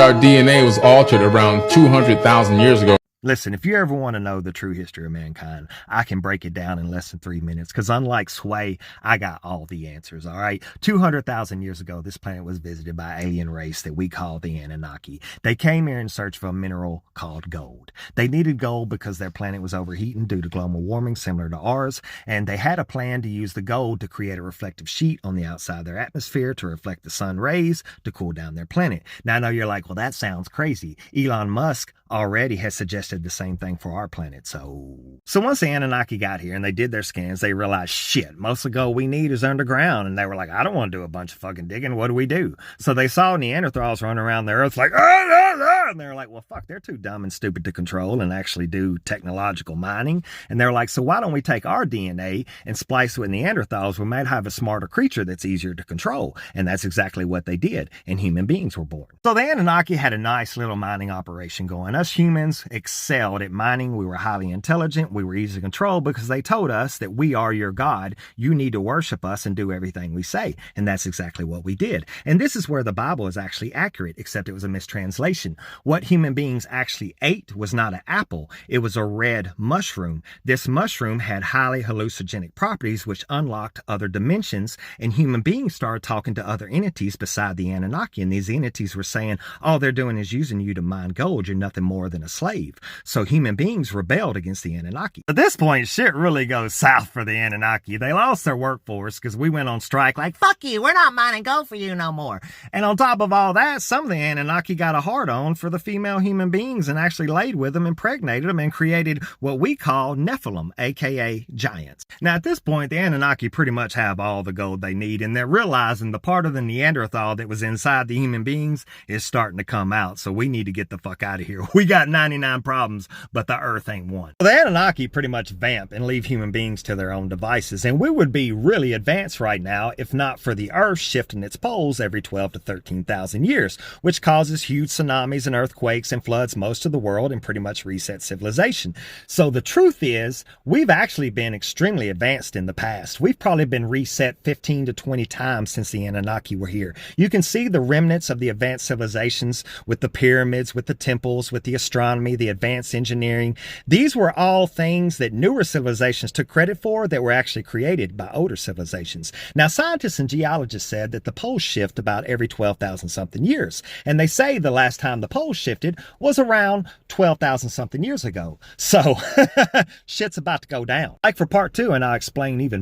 our DNA was altered around 200,000 years ago. Listen, if you ever want to know the true history of mankind, I can break it down in less than 3 minutes, because unlike Sway, I got all the answers, all right? 200,000 years ago, this planet was visited by an alien race that we call the Anunnaki. They came here in search of a mineral called gold. They needed gold because their planet was overheating due to global warming similar to ours, and they had a plan to use the gold to create a reflective sheet on the outside of their atmosphere to reflect the sun rays to cool down their planet. Now, I know you're like, well, that sounds crazy. Elon Musk already has suggested the same thing for our planet. So once the Anunnaki got here and they did their scans, they realized, shit, most of the gold we need is underground. And they were like, I don't want to do a bunch of fucking digging. What do we do? So they saw Neanderthals running around the earth like, and they're like, well, fuck, they're too dumb and stupid to control and actually do technological mining. And they're like, so why don't we take our DNA and splice it with Neanderthals? We might have a smarter creature that's easier to control. And that's exactly what they did. And human beings were born. So the Anunnaki had a nice little mining operation going. Us humans excelled at mining. We were highly intelligent. We were easy to control because they told us that we are your God. You need to worship us and do everything we say. And that's exactly what we did. And this is where the Bible is actually accurate, except it was a mistranslation. What human beings actually ate was not an apple. It was a red mushroom. This mushroom had highly hallucinogenic properties, which unlocked other dimensions. And human beings started talking to other entities beside the Anunnaki. And these entities were saying, all they're doing is using you to mine gold. You're nothing more than a slave. So human beings rebelled against the Anunnaki. At this point, shit really goes south for the Anunnaki. They lost their workforce because we went on strike like, fuck you, we're not mining gold for you no more. And on top of all that, some of the Anunnaki got a hard-on for the female human beings and actually laid with them, impregnated them, and created what we call Nephilim, aka giants. Now at this point, the Anunnaki pretty much have all the gold they need, and they're realizing the part of the Neanderthal that was inside the human beings is starting to come out, so we need to get the fuck out of here. We got 99 problems, but the earth ain't one. The Anunnaki pretty much vamp and leave human beings to their own devices, and we would be really advanced right now if not for the earth shifting its poles every 12 to 13,000 years, which causes huge tsunamis and earthquakes and floods most of the world and pretty much resets civilization. So the truth is, we've actually been extremely advanced in the past. We've probably been reset 15 to 20 times since the Anunnaki were here. You can see the remnants of the advanced civilizations with the pyramids, with the temples, with the astronomy, the advanced engineering. These were all things that newer civilizations took credit for that were actually created by older civilizations. Now, scientists and geologists said that the poles shift about every 12,000 something years. And they say the last time the poles shifted was around 12,000 something years ago. So shit's about to go down. Like for part 2, and I'll explain even